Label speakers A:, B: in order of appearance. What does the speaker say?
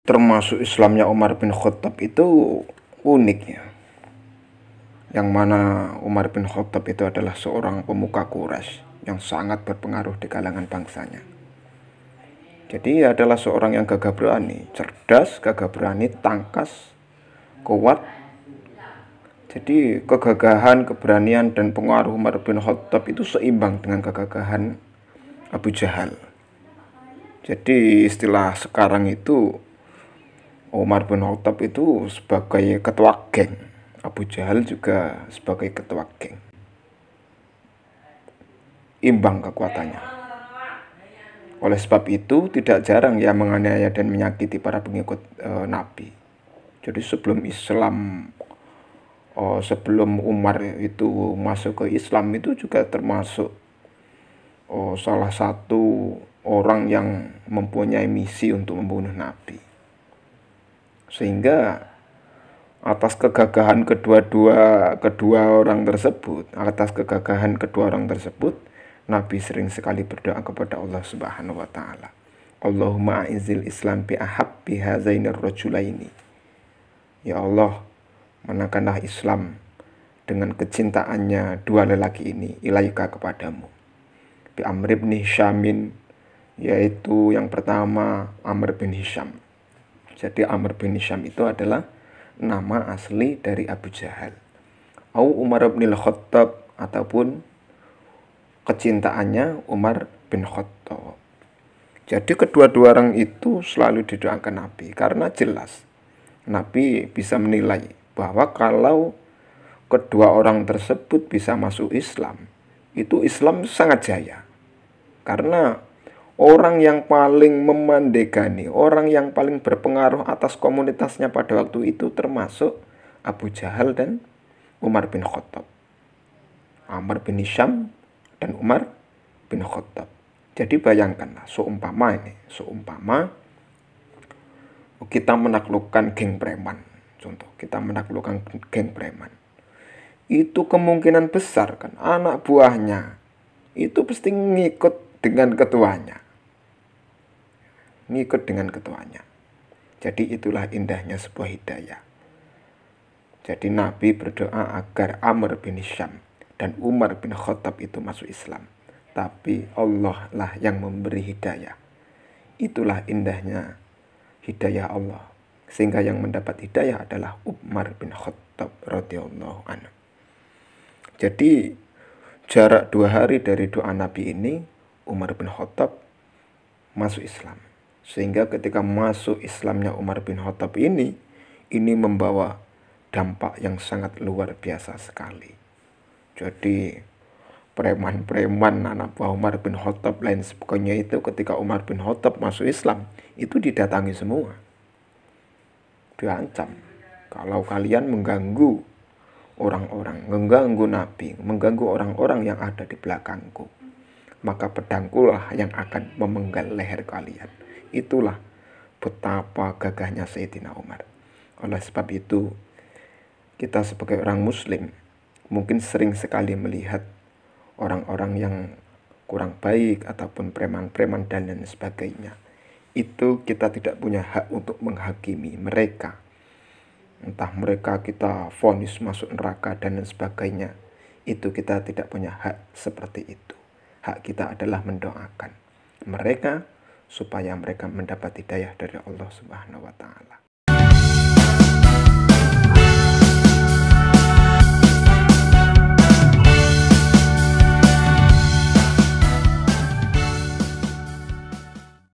A: termasuk Islamnya Umar bin Khattab itu unik ya. Yang mana Umar bin Khattab itu adalah seorang pemuka Quraisy yang sangat berpengaruh di kalangan bangsanya. Jadi adalah seorang yang gagah berani, cerdas, gagah berani, tangkas, kuat. Jadi kegagahan, keberanian, dan pengaruh Umar bin Khattab itu seimbang dengan kegagahan Abu Jahal. Jadi istilah sekarang itu Umar bin Khattab itu sebagai ketua geng, Abu Jahal juga sebagai ketua geng. Imbang kekuatannya. Oleh sebab itu tidak jarang ia menganiaya dan menyakiti para pengikut Nabi. Jadi sebelum Umar itu masuk ke Islam itu juga termasuk salah satu orang yang mempunyai misi untuk membunuh Nabi. Sehingga atas kegagahan kedua orang tersebut, Nabi sering sekali berdoa kepada Allah Subhanahu wa taala. Allahumma a'izil Islam bi ahabbi hazainir rajulaini. Ya Allah, menangkanlah Islam dengan kecintaannya dua lelaki ini ilaika kepadamu. Bi Amr bin Hishamin, yaitu yang pertama Amr bin Hisham. Jadi Amr bin Hisham itu adalah nama asli dari Abu Jahal. Au Umar bin Khattab, ataupun kecintaannya Umar bin Khattab. Jadi kedua-dua orang itu selalu didoakan Nabi karena jelas Nabi bisa menilai bahwa kalau kedua orang tersebut bisa masuk Islam, itu Islam sangat jaya. Karena orang yang paling memandegani, orang yang paling berpengaruh atas komunitasnya pada waktu itu termasuk Abu Jahal dan Umar bin Khattab. Amr bin Hisham dan Umar bin Khattab. Jadi bayangkanlah, seumpama kita menaklukkan geng preman. Contoh, kita menaklukkan geng preman. Itu kemungkinan besar kan anak buahnya itu pasti ngikut dengan ketuanya. Jadi itulah indahnya sebuah hidayah. Jadi Nabi berdoa agar Amr bin Hisham dan Umar bin Khattab itu masuk Islam. Tapi Allah lah yang memberi hidayah. Itulah indahnya hidayah Allah. Sehingga yang mendapat hidayah adalah Umar bin Khattab radhiyallahu anhu. Jadi jarak 2 hari dari doa Nabi ini, Umar bin Khattab masuk Islam. Sehingga ketika masuk Islamnya Umar bin Khattab ini membawa dampak yang sangat luar biasa sekali. Jadi preman-preman anak buah Umar bin Khattab lain sebagainya itu ketika Umar bin Khattab masuk Islam itu didatangi semua. Diancam, kalau kalian mengganggu orang-orang, mengganggu Nabi, mengganggu orang-orang yang ada di belakangku, maka pedangkulah yang akan memenggal leher kalian. Itulah betapa gagahnya Sayyidina Umar. Oleh sebab itu, kita sebagai orang Muslim mungkin sering sekali melihat orang-orang yang kurang baik ataupun preman-preman dan lain sebagainya. Itu kita tidak punya hak untuk menghakimi mereka. Entah mereka kita vonis masuk neraka dan lain sebagainya. Itu kita tidak punya hak seperti itu. Hak kita adalah mendoakan mereka supaya mereka mendapat hidayah dari Allah Subhanahu wa taala.